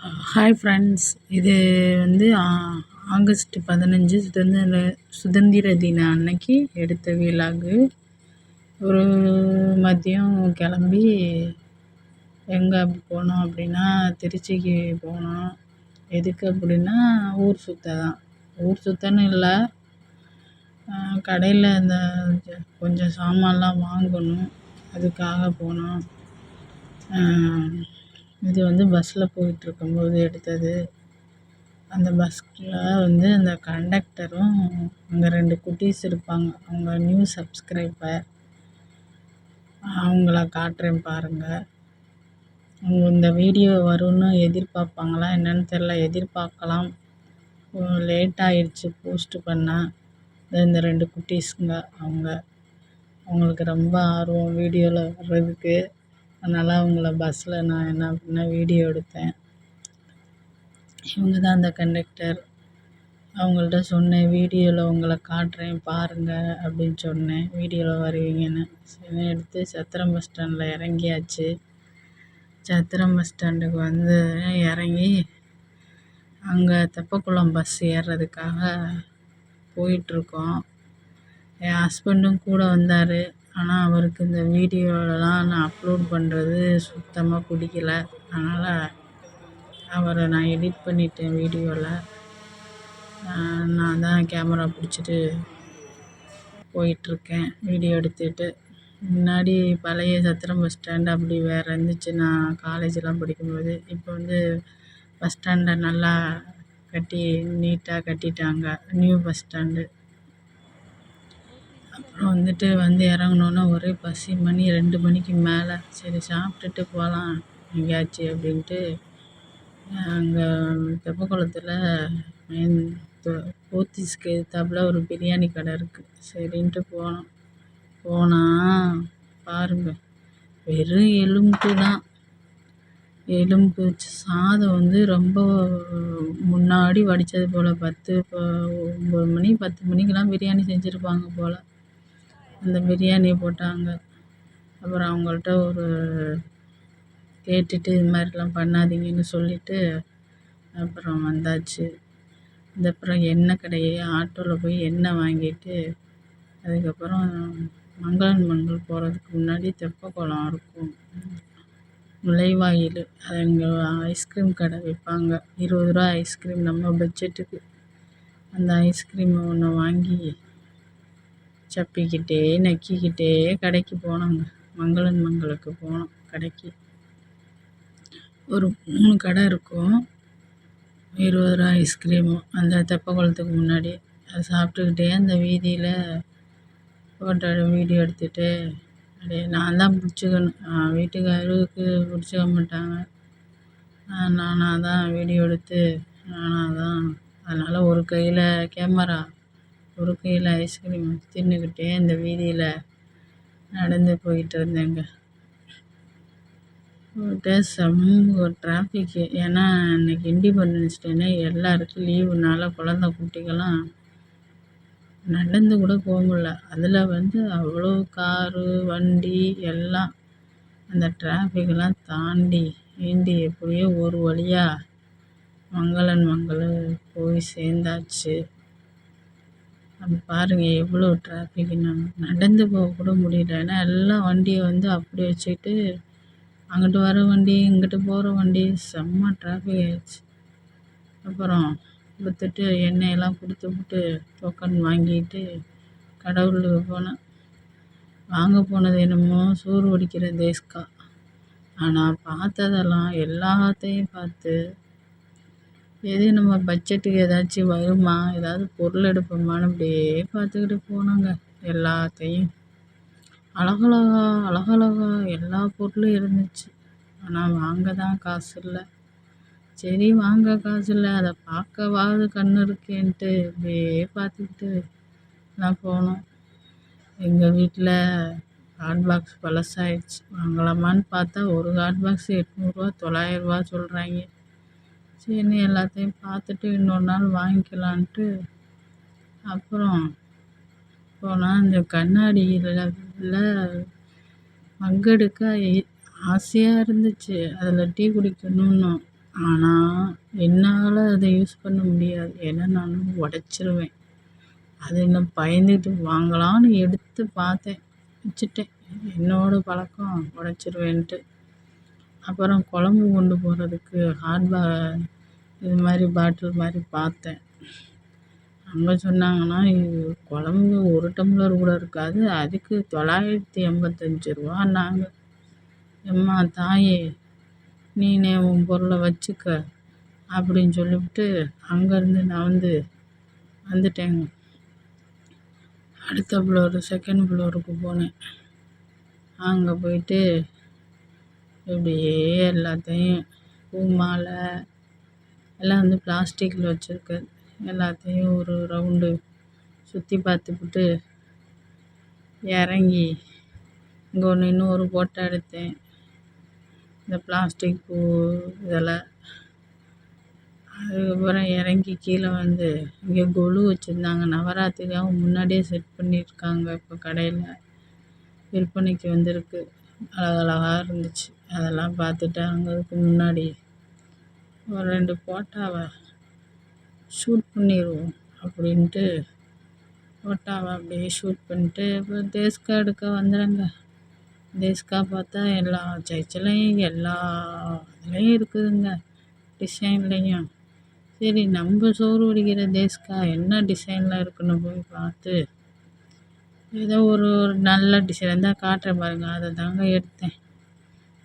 Hi friends. இது வந்து August 15 சுதந்திர தின அன்னைக்கு எடுத்த விலாகு. ஒரு மதியம் கிளம்பி எங்கே போனோம் அப்படின்னா திருச்சிக்கு போனோம். எதுக்கு அப்படின்னா ஊர் சுத்த தான். ஊர் சுத்தன்னு இல்லை, கடையில் இந்த கொஞ்சம் சாமான்லாம் வாங்கணும், அதுக்காக போனோம். இது வந்து பஸ்ஸில் போயிட்டுருக்கும்போது எடுத்தது. அந்த பஸ்ஸில் வந்து அந்த கண்டக்டரும் அங்கே 2 குட்டீஸ் இருப்பாங்க. அவங்க நியூ சப்ஸ்கிரைபர். அவங்கள காட்டுறேன் பாருங்கள். அவங்க இந்த வீடியோ வரும்னு எதிர்பார்ப்பாங்களா என்னன்னு தெரில, எதிர்பார்க்கலாம். லேட் ஆயிடுச்சு போஸ்ட் பண்ணால். இந்த 2 குட்டீஸுங்க அவங்களுக்கு ரொம்ப ஆர்வம் வீடியோவில் வர்றதுக்கு. அதனால் அவங்கள பஸ்ஸில் நான் என்ன பண்ணேன், வீடியோ எடுத்தேன். இவங்க தான் அந்த கண்டக்டர். அவங்கள்ட்ட சொன்னேன், வீடியோவில் உங்களை காட்டுறேன் பாருங்கள் அப்படின்னு சொன்னேன், வீடியோவில் வருவீங்கன்னு. சரி எடுத்து சத்திரம் பஸ் ஸ்டாண்டில் இறங்கியாச்சு. சத்திரம் பஸ் ஸ்டாண்டுக்கு வந்து இறங்கி அங்கே தெப்பக்குளம் பஸ் ஏறுறதுக்காக போயிட்டுருக்கோம். என் ஹஸ்பண்டும் கூட வந்தார். ஆனால் அவருக்கு இந்த வீடியோலலாம் நான் அப்லோட் பண்ணுறது சுத்தமாக பிடிக்கல. அதனால் அவரை நான் எடிட் பண்ணிட்டேன் வீடியோவில். நான் தான் கேமரா பிடிச்சிட்டு போயிட்டுருக்கேன் வீடியோ எடுத்துகிட்டு. முன்னாடி பழைய சத்திரம் பஸ் ஸ்டாண்டு அப்படி வேறு இருந்துச்சு நான் காலேஜெலாம் படிக்கும்போது. இப்போ வந்து பஸ் ஸ்டாண்டை நல்லா நீட்டாக கட்டிட்டாங்க, நியூ பஸ் ஸ்டாண்டு. அப்புறம் வந்து இறங்குனோன்னே ஒரே பசி. மணி 2 மணிக்கு மேலே. சரி சாப்பிட்டுட்டு போகலாம் எங்கேயாச்சு அப்படின்ட்டு அங்கே தெப்பக்குளத்தில் மெயின் போத்தீஸ்க்கு எதிர்த்தாப்புல ஒரு பிரியாணி கடை இருக்குது. சரின்ட்டு போனால் பாருங்கள், வெறும் எலும்பு தான். எலும்பு சாதம் வந்து ரொம்ப முன்னாடி வடித்தது போல். 9 மணி 10 மணிக்கெலாம் பிரியாணி செஞ்சுருப்பாங்க போல். அந்த பிரியாணியை போட்டாங்க. அப்புறம் அவங்கள்ட்ட கேட்டுட்டு இது மாதிரிலாம் பண்ணாதீங்கன்னு சொல்லிவிட்டு அப்புறம் வந்தாச்சு. அப்புறம் எண்ணெய் கடையே ஆட்டோவில் போய் எண்ணெய் வாங்கிட்டு அதுக்கப்புறம் மங்களன் போகிறதுக்கு முன்னாடி தெப்பக்குளம் இருக்கும், நுழைவாயில். அது அங்கே ஐஸ்கிரீம் கடை விற்பாங்க. 20 ரூபா ஐஸ்கிரீம் நம்ம பட்ஜெட்டுக்கு. அந்த ஐஸ்கிரீம் ஒன்று வாங்கி சப்பிக்கிட்டே நக்கிக்கிட்டே கடைக்கு போனோங்க. மங்களுக்கு போனோம் கடைக்கு. ஒரு 3 கடை இருக்கும், 20 ரூபா ஐஸ்கிரீமு அந்த தெப்பக்குளத்துக்கு முன்னாடி. அதை சாப்பிட்டுக்கிட்டே அந்த வீதியில் ஃபோட்டோ வீடியோ எடுத்துகிட்டு அப்படியே நான் தான் பிடிச்சிக்கணும். வீட்டுக்காரருக்கு பிடிச்சிக்க மாட்டாங்க, நானாக தான் வீடியோ எடுத்து நானாக தான். அதனால் ஒரு கையில் கேமரா, ஒரு கையில் ஐஸ்கிரீம் தின்னுக்கிட்டே அந்த வீதியில் நடந்து போயிட்டு இருந்தேங்க. செம்ம டிராஃபிக்கு. ஏன்னா இன்றைக்கி இண்டிபெண்டன்ஸ் டேன்னு எல்லாருக்கும் லீவுனால குழந்த குட்டிகள்லாம் நடந்து கூட போக முடியல. அதில் வந்து அவ்வளோ காரு வண்டி எல்லாம். அந்த டிராஃபிக்கெல்லாம் தாண்டி எப்படியோ ஒரு வழியாக மங்களன் போய் சேர்ந்தாச்சு. அப்போ பாருங்கள் எவ்வளோ டிராஃபிக்கு. நடந்து போக கூட முடியல. ஏன்னா எல்லாம் வண்டியை வந்து அப்படி வச்சுக்கிட்டு அங்கிட்டு வர வண்டி இங்கிட்டு போகிற வண்டி செம்ம டிராஃபிக் ஆகிடுச்சு. அப்புறம் கொடுத்துட்டு எண்ணெயெல்லாம் கொடுத்துவிட்டு டோக்கன் வாங்கிட்டு கடவுளுக்கு போனேன். வாங்க போனது என்னமோ சோறு வடிக்கிற தேஸ்கா. ஆனால் பார்த்ததெல்லாம் எல்லாத்தையும் பார்த்து எது நம்ம பட்ஜெட்டுக்கு ஏதாச்சும் வருமா, ஏதாவது பொருள் எடுப்போமான்னு அப்படியே பார்த்துக்கிட்டு போனோங்க. எல்லாத்தையும் அழகழகா எல்லா பொருளும் இருந்துச்சு. ஆனால் வாங்க தான் காசு இல்லை. சரி வாங்க காசு இல்லை, அதை பார்க்கவாது கண் இருக்கேன்ட்டு அப்படியே பார்த்துக்கிட்டு நான் போனோம். எங்கள் வீட்டில் ஹாட் பாக்ஸ் பழசாயிடுச்சு. வாங்கலாமான்னு பார்த்தா ஒரு ஹாட் பாக்ஸ் 800 ரூபா 900 ரூபா சொல்கிறாங்க. சரி எல்லாத்தையும் பார்த்துட்டு இன்னொரு நாள் வாங்கிக்கலான்ட்டு அப்புறம் போனால் இந்த கண்ணாடியில் மக் எடுக்க ஆசையாக இருந்துச்சு. அதில் டீ குடிக்கணும்னு ஆனால் என்னால் அதை யூஸ் பண்ண முடியாது. ஏன்னா நான் உடச்சிருவேன். அது இன்னும் பயந்துட்டு வாங்கலான்னு எடுத்து பார்த்தேன், வச்சுட்டேன். என்னோட பழக்கம் உடச்சிருவேன்ட்டு. அப்புறம் குழம்பு கொண்டு போகிறதுக்கு இது மாதிரி பாட்டில் மாதிரி பார்த்தேன். அங்கே சொன்னாங்கன்னா குழம்பு 1 டம்ளர் கூட இருக்காது, அதுக்கு 985 ரூபான்னாங்க. எம்மா தாயே, நீனே உன் பொருளை வச்சுக்க அப்படின்னு சொல்லிவிட்டு அங்கேருந்து நான் வந்துட்டேங்க. அடுத்த ஃப்ளோரு, செகண்ட் ஃப்ளோருக்கு போனேன். அங்கே போயிட்டு இப்படியே எல்லாத்தையும் பூ மாலை எல்லாம் பிளாஸ்டிக்கில் வச்சுருக்கேன். எல்லாத்தையும் ஒரு ரவுண்டு சுற்றி பார்த்துப்புட்டு இறங்கி இங்கே இன்னொரு ஃபோட்டோ எடுத்தேன். இந்த பிளாஸ்டிக் பூ இதெல்லாம். அதுக்கப்புறம் இறங்கி கீழே இங்கே கொலு வச்சுருந்தாங்க. நவராத்திரியாக முன்னாடியே செட் பண்ணியிருக்காங்க. இப்போ கடையில் விற்பனைக்கு வந்திருக்கு. அழகழகாக இருந்துச்சு. அதெல்லாம் பார்த்துட்டு அங்கே முன்னாடி ஒரு 2 ஃபோட்டோவை ஷூட் பண்ணிடுவோம் அப்படின்ட்டு ஃபோட்டோவை அப்படியே ஷூட் பண்ணிட்டு அப்புறம் தேஸ்கா எடுக்க வந்துடுங்க. தேஸ்கா பார்த்தா எல்லா சைஸ்லையும் எல்லா இதுலேயும் இருக்குதுங்க, டிசைன்லேயும். சரி, நம்ம சோறு வடிக்கிற தேஸ்கா என்ன டிசைனில் இருக்குன்னு போய் பார்த்து ஏதோ ஒரு நல்ல டிசைன் தான் காட்டுறேன் பாருங்க, அதை தாங்க எடுத்தேன்.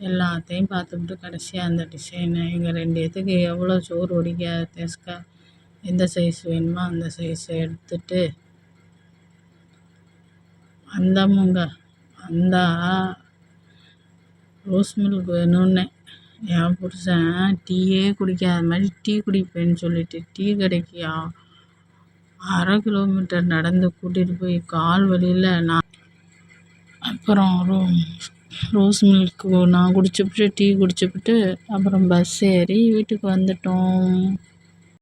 எல்லாத்தையும் பார்த்துக்கிட்டு கடைசியாக அந்த டிசைனு எங்கள் 2 பேத்துக்கு எவ்வளோ சோறு வடிக்க தேஸ்கா எந்த சைஸ் வேணுமோ அந்த சைஸை எடுத்துட்டு வந்தோமுங்க. வந்தால் ரோஸ் மில்க் வேணும்னு என் புருஷன் டீயே குடிக்காத மாதிரி டீ குடிப்பேன்னு சொல்லிட்டு டீ கடைக்கு 1/2 கிலோமீட்டர் நடந்து கூட்டிகிட்டு போய் கால் வலியில் அப்புறம் ரோஸ் மில்க்கு நான் குடிச்சுப்புட்டு டீ குடிச்சுப்புட்டு அப்புறம் பஸ் ஏறி வீட்டுக்கு வந்துட்டோம்.